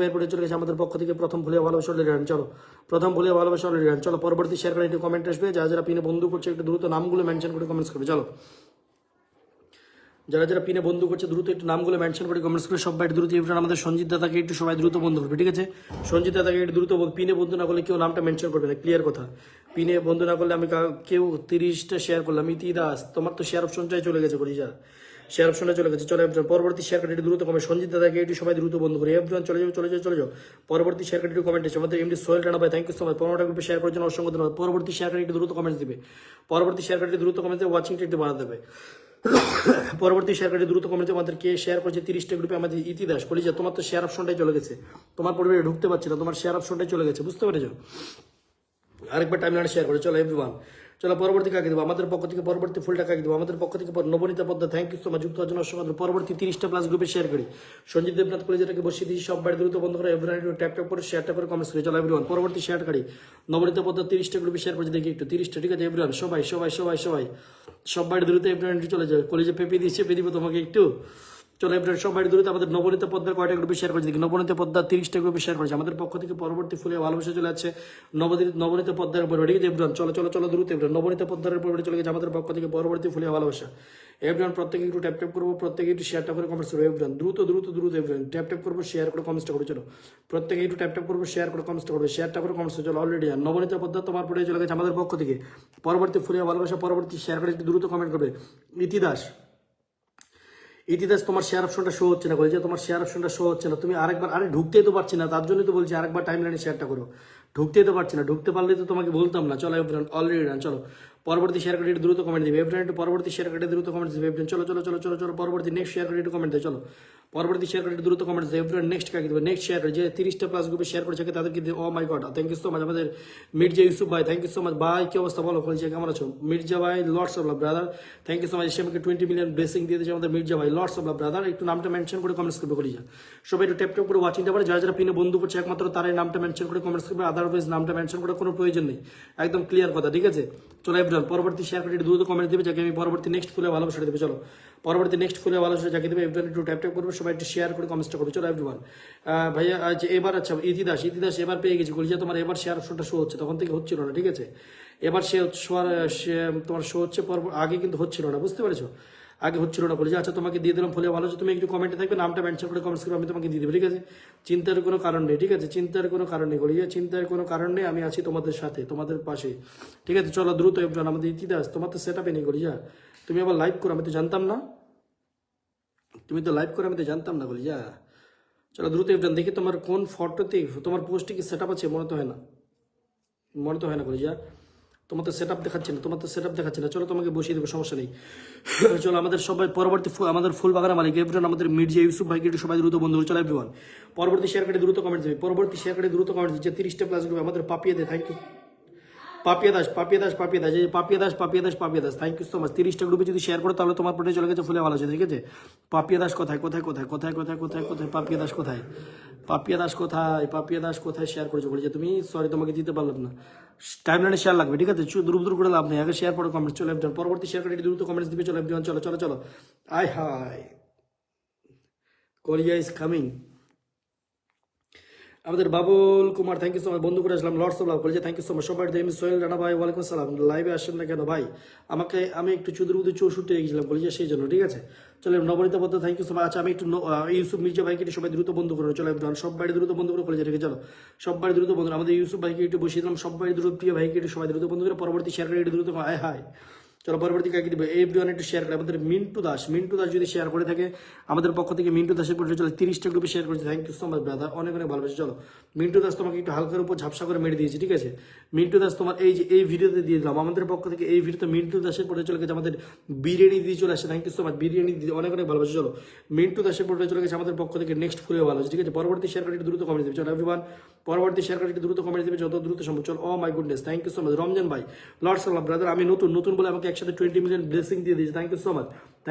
এরপরে চলে গেছে আমাদের পক্ষ থেকে প্রথম ভুলে ভালোবাসা রিটার্ন। চলো প্রথম ভুলে ভালোবাসা রিটার্ন। চলো পরবর্তী শেয়ার করে একটু কমেন্ট আসবে, যারা যারা পিনে বন্ধু করছে একটু দ্রুত নামগুলো মেনশন করে কমেন্টস করবে। চলো যারা যারা পিনে বন্ধু করছে দ্রুত একটু নামগুলো মেনশন করে কমেন্টস করে সবাই দ্রুত। আমাদের সঞ্জিত দাদাকে একটু সবাই দ্রুত বন্ধু করবে, ঠিক আছে? সঞ্জিত দাদাকে একটু দ্রুত পিনে বন্ধু না করলে কেউ নামটা মেনশন করবে না, ক্লিয়ার কথা। পিনে বন্ধু না করলে আমি কেউ 30টা শেয়ার করলাম। ইতি দাস তোমার তো শেয়ার অপশনটাই চলে গেছে করি যা, শেয়ার অপশনে চলে গেছে। চলে পরবর্তী শেয়ার কার্ড দ্রুত কমেন্ট। সঞ্জিত দাদাকে একটু সবাই দ্রুত বন্ধ করে এভরিওয়ান চলে যাও চলে যাও চলে যাও। পরবর্তী শেয়ার কার্ড কমেন্ট আছে আমাদের এমডি সোহেল রানা ভাই, থ্যাংক ইউ সো মাচ 15টা গ্রুপে শেয়ার করার জন্য অসংখ্য ধন্যবাদ। পরবর্তী শেয়ার কার্ড দ্রুত কমেন্টস দিবে, পরবর্তী শেয়ার কার্ড দ্রুত কমেন্টস দিয়ে ওয়াচিংটা একটু বাড়া দেবে। পরবর্তী শেয়ার কার্ড দ্রুত কমেন্টে আমাদের কে শেয়ার করেছে 30টা গ্রুপে আমাদের ইতিদাস বলি যে তোমার তো শেয়ার অপশনটাই চলে গেছে, তোমার পরিবারে ঢুকতে পারছি না, তোমার শেয়ার অপশনটাই চলে গেছে, বুঝতে পেরেছো? আরেকবার টাইমলাইনে শেয়ার করে চলো এভরিওয়ান। চলো পরবর্তী কাকে দেবো আমাদের পক্ষ থেকে, পরবর্তী ফুলটা কাকে দেবো আমাদের পক্ষ থেকে Nabanita Padma, thank you so much যুক্ত হওয়ার জন্য অসংখ্য। পরবর্তী 30টা প্লাস গ্রুপে শেয়ার করি। সঞ্জিত দেবনাথ কলেজটাকে বসিয়ে দিয়েছি, সব বাড়ি দ্রুত বন্ধ করে এভরিওয়ান একটু ট্যাপ ট্যাপ করে শেয়ারটা করে কমেন্টস করি। চলো এভরিওয়ান পরবর্তী শেয়ার করি। নবনীতা পদ্মা 30টা গ্রুপে শেয়ার করে দেখি একটু 30টা, ঠিক আছে এভরিওয়ান সবাই সবাই সবাই সবাই সব বাড়ি দ্রুত এভরিওয়ান চলে যাবে। কলেজে পেপে দিয়ে চেপে দিব তোমাকে একটু। চলো এভরিওয়ান সব বাড়ি দ্রুত আমাদের নবনীতা পদ্মার কয়টা গ্রুপে শেয়ার করেছে দেখি। নবনীতা পদ্মা 30টা গ্রুপে শেয়ার করেছে আমাদের পক্ষ থেকে। পরবর্তী ফুলে ভালোবাসা চলে যাচ্ছে নবনীতা পদ্মার উপর, ঠিক আছে এভরিওয়ান চলো চলো চলো দ্রুত এভরিওয়ান নবনীতা পদ্মার উপর চলে গেছে আমাদের পক্ষ থেকে। পরবর্তী ফুলে ভালোবাসা এভরিওয়ান প্রত্যেকে একটু ট্যাপ ট্যাপ করবো, প্রত্যেকে একটু শেয়ারটা করে কমেন্টস করবো এভরিওয়ান দ্রুত দ্রুত দ্রুত এভরিওয়ান ট্যাপ ট্যাপ করবো, শেয়ার করে কমেন্টসটা করে চলো প্রত্যেকে একটু ট্যাপ ট্যাপ করবো, শেয়ার করে কমেন্টসটা করবে, শেয়ারটা করে কমেন্টস চলো অলরেডি। আর নবনীতা পদ্মা তোমার পরে চলে গেছে আমাদের পক্ষ থেকে। পরবর্তী ফুলে ভালোবাসা পরবর্তী শেয়ার করে একটু দ্রুত কমেন্ট করবে ইতিদাস। ইতিদাস তোমার শেয়ার অপশনটা শো হচ্ছে না, বলছে তোমার শেয়ার অপশনটা শো হচ্ছে না, তুমি আরেকবার আরে ঢুকতেই তো পারছি না, তার জন্যই তো বলছি আরেকবার টাইম লাইনে শেয়ারটা করো। ঢুকতেই তো পারছি না, ঢুকতে পারলে তো তোমাকে বলতাম না। চলো এভরিওয়ান অলরেডি রান। চলো পরবর্তী শেয়ার করে দ্রুত কমেন্ট দিবে এভরিওয়ান, একটু পরবর্তী শেয়ার করে দ্রুত কমেন্ট দিবে এভরিওয়ান চলো চলো চলো চলো চলো পরবর্তী নেক্সট শেয়ার করে একটু কমেন্ট দেয়। চলো পরবর্তী শেয়ার করে দ্রুত কমেন্ট দেয় এভরিওয়ান। নেক্সট কাকে দেবে নেক্সট শেয়ার করে যে 30টা প্লাস গ্রুপে শেয়ার করেছে তাদেরকে দিয়ে। Oh my god thank you so much আমাদের মির্জা ইউসুফ ভাই, থ্যাংক ইউ সো মাচ ভাই। কি অবস্থা বলো কলেজে কেমন আছো মির্জা ভাই? Lords of love brother, thank you so much. আমাকে 20 মিলিয়ন ব্লেসিং দিয়ে দিয়েছে আমাদের মির্জা ভাই, লর্ডস অফ লাভ ব্রাদার। একটু নামটা মেনশন করে কমেন্টস করবে কলেজা সবাই, একটু ট্যাপ ট্যাপ করে ওয়াচিংটা পারে। যারা যারা পিনে বন্ধু করছে একমাত্র তারাই নামটা মেনশন করে কমেন্টস করবে, আদারওয়াইজ নামটা মেনশন করার কোনো প্রয়োজন নেই, একদম ক্লিয়ার কথা, ঠিক আছে? চলো এভরিওয়ান পরবর্তী শেয়ার করে দ্রুত কমেন্ট দেবে যাকে আমি পরবর্তী নেক্সট ফুলে ভালোবাসা দেবে। চলো পরবর্তী নেক্সট ফুলে ভালোবাসা যাকে দেবে এভরিওয়ান একটু ট্যাপ ট্যাপ করবে, সবাই একটু শেয়ার করে কমেন্টসটা করবে। চলো এভরিওয়ান ভাইয়া আজ এবার আচ্ছা ইতিদাস এবার পেয়ে গেছি কলিজা, তোমার এবার শেয়ার অপশনটা শো হচ্ছে, তখন থেকে হচ্ছিল না, ঠিক আছে? এবার সে তোমার শো হচ্ছে, আগে কিন্তু হচ্ছিল না, বুঝতে পেরেছো? আগে হচ্ছিল না বলে যে আচ্ছা তোমাকে দিয়ে দিলাম ফলে ভালো হচ্ছে, তুমি একটু কমেন্টে থাকবে নামটা মেনশন করে কমেন্টস করে আমি তোমাকে দিয়ে দেবো, ঠিক আছে? চিন্তার কোনো কারণ নেই, ঠিক আছে? চিন্তার কোনো কারণ নেই বলি, চিন্তার কোনো কারণ নেই, আমি আছি তোমাদের সাথে তোমাদের পাশে, ঠিক আছে? চলো দ্রুত এভরিওয়ান আমাদের ইতিহাস তোমার তো সেট আপে নেই বলি যা, তুমি আবার লাইভ করো আমি তো জানতাম না, তুমি তো লাইভ করে আমি তো জানতাম না বলি যা। চলো দ্রুত এভরিওয়ান দেখি তোমার কোন ফটোতে তোমার পোস্টে কি সেট আপ আছে, মনে তো হয় না, মনে তো হয় না বলি যা। তোমার তো সেট আপ দেখাচ্ছে না, তোমার তো সেট আপ দেখাচ্ছে না, চলো তোমাকে বসিয়ে দেবো, সমস্যা নেই। চলো আমাদের সবাই পরবর্তী আমাদের ফুল বাগানা মালিক এভরিওয়ান আমাদের মির্জা ইউসুফ ভাইকে একটু সবাই দ্রুত বন্ধু চলো এভরিওয়ান পরবর্তী শেয়ার করে দ্রুত কমেন্ট দেবে, পরবর্তী শেয়ার করে দ্রুত কমেন্ট দিচ্ছে 30টা প্লাস গ্রুপ আমাদের পাপিয়ে দেয়, thank you Papiya Das thank you so much. 30টা গ্রুপে যদি শেয়ার করো তাহলে তোমার পরে চলে গেছে ফুলে ভালো আছে, ঠিক আছে? পাপিয়া দাস কোথায় কোথায় কোথায় কোথায় কোথায় কোথায় কোথায় পাপিয়া দাস কোথায়, পাপিয়া দাস কোথায়, পাপিয়া দাস কোথায় শেয়ার করেছো বলেছে তুমি? সরি তোমাকে দিতে পারলাম না, টাইম লাইনে শেয়ার লাগবে, ঠিক আছে? দ্রুত দ্রুত করে লাভ নেই, আগে শেয়ার পরে কমেন্ট চলে এভরিওয়ান পরবর্তী শেয়ার করে দ্রুত কমেন্টস দিবে। চলো এভরিওয়ান চলো চলো চলো আয় হাই কোরিয়া ইজ কামিং। আমাদের Babul Kumar thank you so much বন্ধু করে আসলাম, লর্ডস অফ লাভ করেছে, থ্যাংক ইউ সো মাচ। সবাই দেমি সোহেল রানা ভাই ওয়ালাইকুম আসসালাম, লাইভে আসেন না কেন ভাই? আমি একটু চুদুরুদু 64 গেছিলাম বলেছে সেই জন্য, ঠিক আছে? চলো Nabanita Padma thank you so much. আচ্ছা আমি একটু ইউসুফ মির্জা ভাইকে একটু সবাই দ্রুত বন্ধু করে চলো এভরিওয়ান, সব বাড়ি দ্রুত বন্ধু করে কলেজে রেখে চলো সব বাড়ি দ্রুত বন্ধু। আমাদের ইউসুফ ভাইকে একটু বসিয়ে দিলাম, সব বাড়ি দ্রুত প্রিয় ভাইকে একটু সবাই দ্রুত বন্ধু করে পরবর্তী শেয়ার করে একটু দ্রুত আয় হাই। চলো পরবর্তী কাকে দিবে এভরিওয়ান একটু শেয়ার করে। আমাদের মিন্টু দাস যদি শেয়ার করে থাকে আমাদের পক্ষ থেকে মিন্টু দাসের পরে চলো 30টা গ্রুপে শেয়ার করেছে, thank you so much brother, অনেক অনেক ভালোবাসি। চলো মিন্টু দাস তোমাকে একটু হালকার উপর ঝাপসা করে মেরে দিয়েছি, ঠিক আছে? মিন্টু দাস তোমার এই যে এই ভিডিওতে দিয়ে দিলাম আমাদের পক্ষ থেকে, এই ভিডিওতে মিন্টু দাসের পরে চলে গেছে আমাদের বিরিয়ানি দিয়ে চলে আসে, thank you so much biryani দিয়ে অনেক অনেক ভালোবাসি। চলো মিন্টু দাসের পরে চলে গেছে আমাদের পক্ষ থেকে নেক্সট ফুলে ভালো আছে, ঠিক আছে? পরবর্তী শেয়ার করে একটু দ্রুত কমেন্ট দিবে চলো এভরিওয়ান পরবর্তী শেয়ার করে একটু দ্রুত কমেন্ট দিবে যত দ্রুত সম্ভব। চলো oh my goodness thank you so much Ramzan ভাই, লর্ডস অফ লাভ ব্রাদার, আমি নতুন বলে আমাকে একসাথে 20 মিলিয়ন ব্লেসিং দিয়ে দিয়েছে, thank you so much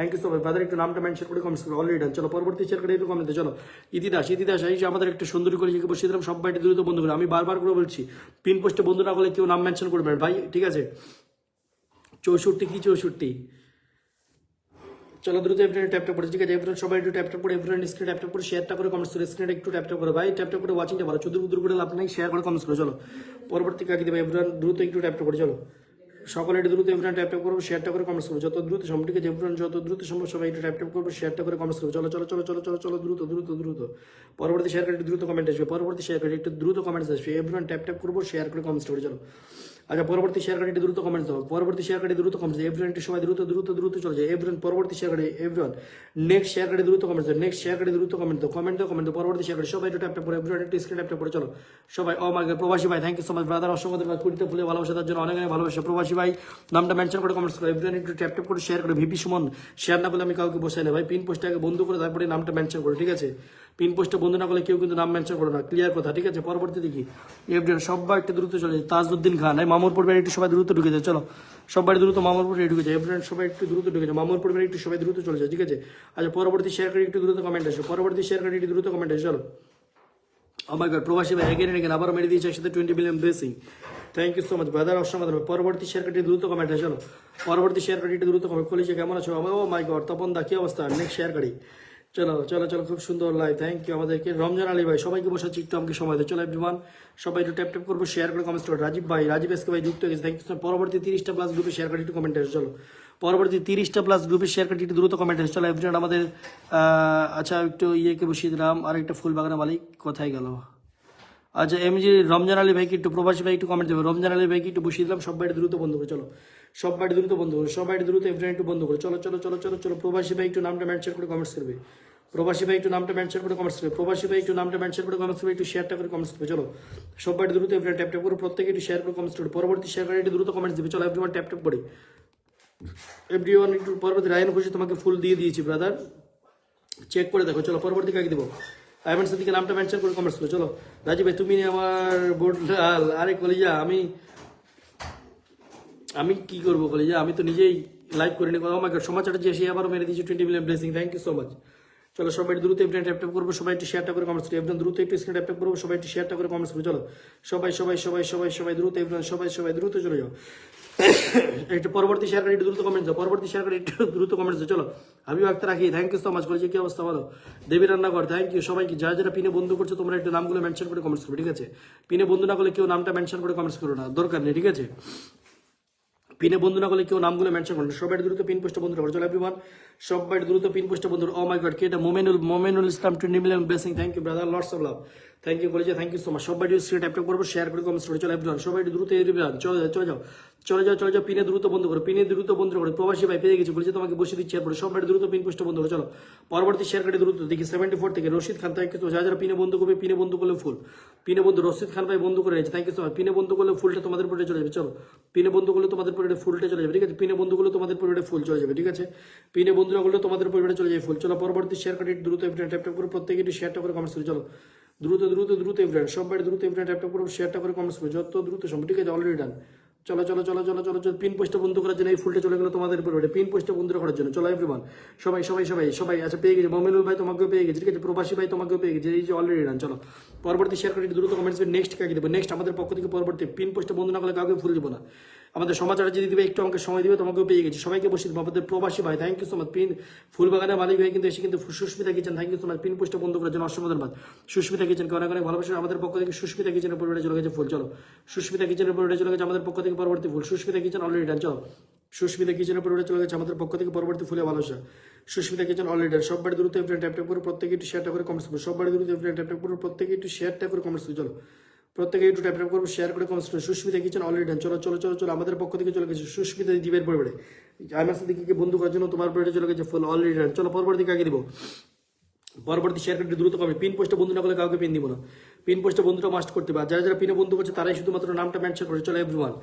brother. একটু নামটা মেনশন করে কমেন্টস করে অলরেডি ডান। চলো পরবর্তী শেয়ার করে একটু কমেন্ট চলো ইতিদাস এই যে আমাদের একটা সুন্দরী করে যে বসিয়ে দিলাম, সবাই দ্রুত বন্ধু করে। আমি বারবার করে বলছি পিন পোস্টে বন্ধু না করলে কেউ নাম মেনশন করবে ভাই, ঠিক আছে? 64 কি 64 চলো দ্রুত এভরিওয়ান ট্যাপ করে, ঠিক আছে এভরিওয়ান সবাই একটু ট্যাপ করে, এভরিওয়ান স্ক্রিনে ট্যাপ করে, শেয়ারটা করে, কমেন্টস করে, স্ক্রিনে একটু ট্যাপ করে ভাই, ট্যাপ করে ওয়াচিংটা ভালো, চুদুর বুদুর করে লাভ নাই, শেয়ার করে কমেন্টস করে। চলো পরবর্তী কাকে দেবে এভরিওয়ান, দ্রুত একটু ট্যাপ করে। চলো সকলে একটু দ্রুত এভরিওয়ান ট্যাপ করবো, শেয়ারটা করে কমেন্টস করবো, যত দ্রুত সম্ভব, ঠিক আছে এভরিওয়ান যত দ্রুত সম্ভব সবাই একটু ট্যাপ করবো, শেয়ারটা করে কমেন্টস করবো। চলো চলো চলো চলো চলো চলো দ্রুত দ্রুত দ্রুত পরবর্তী শেয়ার করে একটু দ্রুত কমেন্ট আসবে, পরবর্তী শেয়ার করে একটু দ্রুত কমেন্টস আসবে, এভরিওয়ান ট্যাপ করবো, শেয়ার করে কমেন্টস করে। চলো আচ্ছা পরবর্তী শেয়ার কার্ডে দ্রুত কমেন্ট দাও, পরবর্তী শেয়ার কার্ডে দ্রুত কমেন্ট, এভরিওয়ান সবাই দ্রুত দ্রুত দ্রুত চলে যায় এভরিওয়ান, পরবর্তী শেয়ার কার্ডে এভরিওয়ান নেক্সট শেয়ার কার্ডে দ্রুত কমেন্ট দাও, নেক্সট শেয়ার কার্ডে দ্রুত কমেন্ট দাও, কমেন্ট দাও পরবর্তী শেয়ার কার্ডে সবাই একটু ট্যাপ করে, এভরিওয়ান একটু স্ক্রিন ট্যাপ করে। চলো সবাই ও মাই গড প্রবাসী ভাই, thank you so much brother, অসংখ্য ধন্যবাদ, কুড়িতে ফুলে ভালোবাসা তার জন্য অনেক অনেক ভালোবাসা। প্রবাসী ভাই নামটা মেনশন করে কমেন্টস করো, এভরিওয়ান একটু ট্যাপ করে শেয়ার করে, ভিপি সুমন শেয়ার না করলে আমি কাউকে বসাই না ভাই, পিন পোস্টটা আগে বন্ধ করে তারপরে নামটা মেনশন করো, ঠিক আছে পিন পোস্টটা বন্ধ না করলে কেউ কিন্তু নাম মেনশন করো না, ক্লিয়ার কথা, ঠিক আছে পরবর্তী দেখি এভরিওয়ান সবাই একটু দ্রুত চলে যায়, তাজউদ্দিন খান এই মামুরপুর বাড়ি একটু সবাই দ্রুত ঢুকে যায়। চলো সবাই দ্রুত মামুরপুর ঢুকে যায়, এভরিওয়ান সবাই একটু দ্রুত ঢুকে যায়, মামুরপুর বাড়ি একটু সবাই দ্রুত চলে যায়, ঠিক আছে আচ্ছা পরবর্তী শেয়ার করে একটু দ্রুত কমেন্ট আসে, পরবর্তী শেয়ার করে একটু দ্রুত কমেন্ট আসে। চলো ও মাই গড প্রবাসী ভাই এগেন এগেন আবার মেরে দিয়েছে একসাথে 20 billion blessing, thank you so much brother, অসংখ্য ধন্যবাদ। পরবর্তী শেয়ার কাটি দ্রুত কমেন্ট আছে, চলো পরবর্তী শেয়ার কাটি দ্রুত কমেন্ট, কলিছে কেমন আছো, ও মাই গড তপন দা কি অবস্থা, নেক্সট শেয়ার কাটি। চলো চলো চলো খুব সুন্দর লাইভ, থ্যাংক ইউ আমাদেরকে রমজান আলী ভাই, সবাইকে বসাচ্ছি একটু আমাকে সময় দেয়। চলো এভরিওয়ান সবাই একটু ট্যাপ করবো, শেয়ার করে কমেন্ট করো, রাজীব ভাই রাজীব এসকে ভাই যুক্ত হয়ে গেছে, থ্যাংক ইউ। পরবর্তী 30টা প্লাস গ্রুপে শেয়ার কাটি একটু কমেন্ট আছে, চলো পরবর্তী 30টা প্লাস গ্রুপে শেয়ার কাটি একটু দ্রুত কমেন্ট আছে। চলো এভরিওয়ান আমাদের আচ্ছা একটু ইয়েকে বসিয়ে দিলাম, আর একটা ফুল বাগানা মালিক কোথায় গেল, আচ্ছা এমজি রমজান আলী ভাইকে একটু, প্রবাসী ভাই একটু কমেন্ট দেবে, রমজান আলী ভাইকে একটু বসিয়ে দিলাম, সবাই দ্রুত বন্ধ করে। চলো সবাই দ্রুত বন্ধ করে, সবাই দ্রুত এভরিওয়ান একটু বন্ধ করে। চলো চলো চলো চলো চলো প্রবাসী ভাই একটু নামটা মেনশন করে কমেন্টস করবে, প্রবাসী ভাই একটু নামটা মেনশন করে কমেন্টস করবে, প্রবাসী ভাই একটু নামটা মেনশন করে কমেন্টস করবে, একটু শেয়ারটা করে কমেন্টস করবে। চলো সবাই দ্রুত এভরিওয়ান ট্যাপ করে, প্রত্যেকে একটু শেয়ার করে কমেন্টস করবে, পরবর্তী শেয়ার করে একটু দ্রুত কমেন্টস দিবে। চলো এভরিওয়ান ট্যাপ করে, এভরিওয়ান একটু পরবর্তী রায়ন খুশি তোমাকে ফুল দিয়ে দিয়েছি ব্রাদার, চেক করে দেখো। চলো পরবর্তী কাকে দেবো, আইমান সাদিকে নামটা মেনশন করে কমেন্টস করো। চলো রাজীব ভাই তুমি আমার বোর্ড লাল, আরে কলিজা আমি কি করবো কলিজা, আমি তো নিজেই লাইভ করে নিই, আমার সমাজ চ্যাটার্জি এসে আবারও মেরে দিয়েছি 20 million blessing, thank you so much. চলো সবাই দ্রুত এভরিওয়ান ট্যাপ করবো, সবাই একটু শেয়ারটা করে কমেন্টস করি, এভরিওয়ান দ্রুত একটু স্ক্রিন ট্যাপ করবো, সবাই একটু শেয়ারটা করে কমেন্টস করি। চলো সবাই সবাই সবাই সবাই সবাই দ্রুত এভরিওয়ান সবাই দ্রুত চলে যাও, একটু পরবর্তী শেয়ার করে একটু দ্রুত কমেন্ট দাও, পরবর্তী শেয়ার করে একটু দ্রুত কমেন্টস দাও। চলো হাবিব আক্তার রাখি, থ্যাংক ইউ সো মাচ, করেছি কি অবস্থা ভালো, দেবী রান্নাঘর থ্যাংক ইউ সবাইকে, যারা যারা পিনে বন্ধু করছো তোমরা একটু নামগুলো মেনশন করে কমেন্টস করবে, ঠিক আছে পিনে বন্ধু না করলে কেউ নামটা মেনশন করে কমেন্টস করো না, দরকার নেই, ঠিক আছে পিনে বন্ধু না করলে কেউ নামগুলো মেনশন করুন, সবাই দ্রুত পিন পোস্টে বন্ধু রাখো। চলো এভরিওয়ান সবাই দ্রুত পিন পোস্টে বন্ধু, ও মাই গড কে এটা Momenul Islam 20 million blessing, thank you brother, lots of love, thank you কলেজে, থ্যাংক ইউ সো মাচ। সবাই স্ক্রিন ট্যাপ করবো, শেয়ার করে কমেন্টস করে। চলো এভরিওয়ান সবাই দ্রুত চলে যাও পিনে দ্রুত বন্ধ করো, পিনে দ্রুত বন্ধ করে, প্রবাসী ভাই পেয়ে গেছি বলেছে তোমাকে বসে দিচ্ছি, এরপরে সবাই দ্রুত পিন পোস্টে বন্ধ করো। চলো পরবর্তী শেয়ার কাটে দ্রুত দেখি 74 থেকে রশিদ খান, থ্যাংক ইউ। যারা যারা পিনে বন্ধ করবে, পিনে বন্ধ করলে ফুল, পিনে বন্ধু রশিদ খান ভাই বন্ধ করে রয়েছে, থ্যাংক ইউ সো মাচ। পিনে বন্ধ করলে ফুলটা তোমাদের পরে চলে যাবে, চলো পিনে বন্ধ করলে তোমাদের পরিবারে ফুলটা চলে যাবে, ঠিক আছে পিনে বন্ধ করলে তোমাদের পরিবারে ফুল চলে যাবে, ঠিক আছে পিনে বন্ধু না করলে তোমাদের পরিবারে চলে যাবে ফুল। চলো পরবর্তী শেয়ার কাটে দ্রুত ট্যাপ করে, প্রত্যেকে একটু শেয়ারটা করে কমেন্টস করে। চলো দ্রুত দ্রুত দ্রুত এভরিওয়ান সবাই দ্রুত এভরিওয়ান ট্যাপ করবো, শেয়ারটা করে কমেন্টস করবো, যত দ্রুত সম্ভব, ঠিক আছে অলরেডি ডান। চলো চলো চলো চলো চলো চলো পিন পোস্টটা বন্ধ করার জন্য এই ফুলটা চলে গেলো তোমাদের পরিবারে, পিন পোস্টটা বন্ধ করার জন্য। চলো এভরিওয়ান সবাই সবাই সবাই সবাই আচ্ছা পেয়ে গেছে, মমিনুল ভাই তোমাকেও পেয়ে গেছে, ঠিক আছে প্রবাসী ভাই তোমাকেও পেয়ে গেছে, এই যে অলরেডি ডান। চলো পরবর্তী শেয়ার করে দ্রুত কমেন্টস করে নেক্সট কাকে দেবো, নেক্সট আমাদের পক্ষ থেকে পরবর্তী পিন পোস্টটা বন্ধ না করলে কাউকে ফুল দিব না, আমাদের সমাচার যদি দিবে একটু আমাকে সময় দিবে, তোমাকেও পেয়ে গেছি, সবাইকে বসে দেবো। আমাদের প্রবাসী ভাই থ্যাংক ইউ সো মাচ, পিন ফুল বাগানের মালিক ভাই কিন্তু এসে কিন্তু Susmita kitchen, thank you so much pin পোস্টটা বন্ধ করার জন্য অসংখ্য ধন্যবাদ। সুস্মিতা কিচেনকে অনেক অনেক ভালোবাসা, আমাদের পক্ষ থেকে সুস্মিতা কিচেনের পরিবারে চলে গেছে ফুল। চলো সুস্মিতা কিচেনের পরিবারে চলে গেছে আমাদের পক্ষ থেকে পরবর্তী ফুল, সুস্মিতা কিচেন অলরেডি ডান। চলো সুস্মিতা কিচেনের পরিবারে চলে গেছে আমাদের পক্ষ থেকে পরবর্তী ফুলে ভালোবাসা, সুস্মিতা কিচেন অলরেডি ডান। সববার দ্রুত এভরিওয়ান ট্যাপ করে, প্রত্যেকে একটু শেয়ারটা করে কমেন্টস করো, সববার দ্রুত এভরিওয়ান ট্যাপ করে, প্রত্যেকে একটু শেয়ারটা করে কমেন্টস করো। চলো প্রত্যেকে একটু ট্যাপ করবো, শেয়ার করে কমেন্টস করো। Susmita kitchen already done. চলো চলো চলো চলো আমাদের পক্ষ থেকে চলে গেছে সুস্মিতা দ্বীপের পরিবারে, আমার সাথে বন্ধু করার জন্য তোমার পরিবারে চলে গেছে ফুল অলরেডি ডান। চলো পরবর্তী কাকে দিব, পরবর্তী শেয়ার করতে দ্রুত কমে, পিন পোস্টে বন্ধু না করলে কাউকে পিন দিব না, পিন পোস্টে বন্ধুটা মাস্ট করতে হবে, আর যারা যারা পিনে বন্ধু করছে তারাই শুধুমাত্র নামটা মেনশন করে। চলো এভরিওয়ান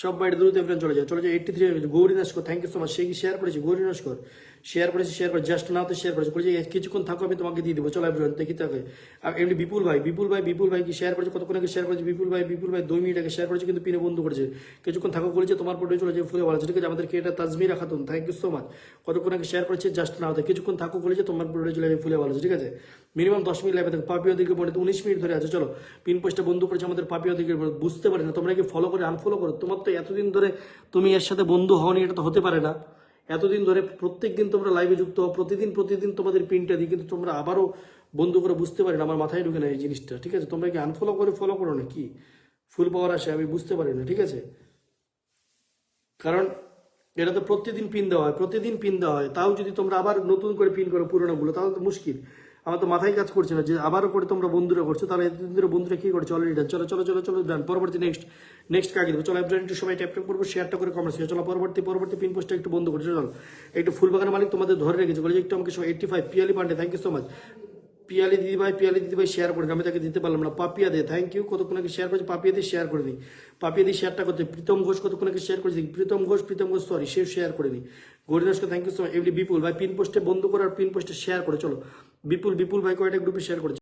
সবাই দ্রুত এভরিওয়ান চলে যায় 83 Gouri Naskar, thank you so much, সে কি শেয়ার করেছি গৌরী নস্কর শেয়ার করেছি, শেয়ার করে জাস্ট নাও তো শেয়ার করেছে, বলেছি কিছুক্ষণ থাকো আমি তোমাকে দিয়ে দেবো। চলো এভরিওয়ান দেখি থাকে। আর এমনি বিপুল ভাই কি শেয়ার করেছে, কতক্ষণ আগে শেয়ার করেছে বিপুল ভাই 2 মিনিট আগে শেয়ার করেছে, কিন্তু পিনে বন্ধু করেছে, কিছুক্ষণ থাকো বলেছে, তোমার পরে চলে যায় ফুলে ভালো আছে, ঠিক আছে আমাদেরকে এটা Tajmira Khatun, thank you so much, কতক্ষণ আগে শেয়ার করেছে জাস্ট নাও তো কিছুক্ষণ থাকো বলেছে, তোমার পরে চলে যায় ফুলে ভালো আছে, ঠিক আছে মিনিমাম 10 মিনিট লাগবে, পাপিয়া দিকে পড়ে 19 মিনিট ধরে আছে। চলো পিন পোস্টটা বন্ধ করেছে আমাদের পাপিয়া দিকে, বুঝতে পারি না তোমরা কি ফলো করে আনফলো করো, তোমার তো এতদিন ধরে তুমি এর সাথে বন্ধু হওনি, এটা তো হতে পারে না, এতদিন ধরে প্রত্যেকদিন তোমরা লাইভে যুক্ত হও, প্রতিদিন তোমাদের পিনটা দিই, কিন্তু তোমরা আবারও বন্ধু করে বুঝতে পারি না, আমার মাথায় ঢুকে না এই জিনিসটা, ঠিক আছে? তোমরা কি আনফলো করে ফলো করো না কি? ফুল পাওয়ার আসে আমি বুঝতে পারি না, ঠিক আছে? কারণ এটা তো প্রতিদিন পিন দেওয়া হয়, তাও যদি তোমরা আবার নতুন করে পিন করো পুরোনোগুলো, তাহলে তো মুশকিল। আমার তো মাথায় কাজ করছে না যে আবারও করে তোমরা বন্ধুরা করছো, তাহলে এতদিন ধরে বন্ধুরা কি করছে অলরেডি ডান। চলো চলো চলো চলো ডান। পরবর্তী নেক্সট কাকে দেবো? চলো অ্যাপটা একটু সবাই ট্যাপ করবো, শেয়ারটা করে কমেন্টস চলো। পরবর্তী পিন পোস্টটা একটু বন্ধ করছো। চলো একটু ফুলবাগানের মালিক তোমাদের ধরে রেখেছে বলে একটু আমাকে 85 Piyali Pandey, thank you so much. Piyali দিদিভাই শেয়ার করে আমি তাকে দিতে পারলাম না। পাপিয়া দে থ্যাংক ইউ, কতক্ষণ আগে শেয়ার করেছি। পাপিয়া দিয়ে শেয়ার করে দিই, পাপিয়া দিয়ে শেয়ারটা করতে। প্রীতম ঘোষ কতক্ষণ আগে শেয়ার করেছি। প্রীতম ঘোষ সরি, সেও শেয়ার করে দিই। গরিদাসকে থ্যাংক ইউ সো মাচ। এমনি বিপুল ভাই পিন পোস্টে বন্ধ করার পিন পোস্টে শেয়ার করে। চলো বিপুল ভাই কয়টা গ্রুপে শেয়ার করেছে।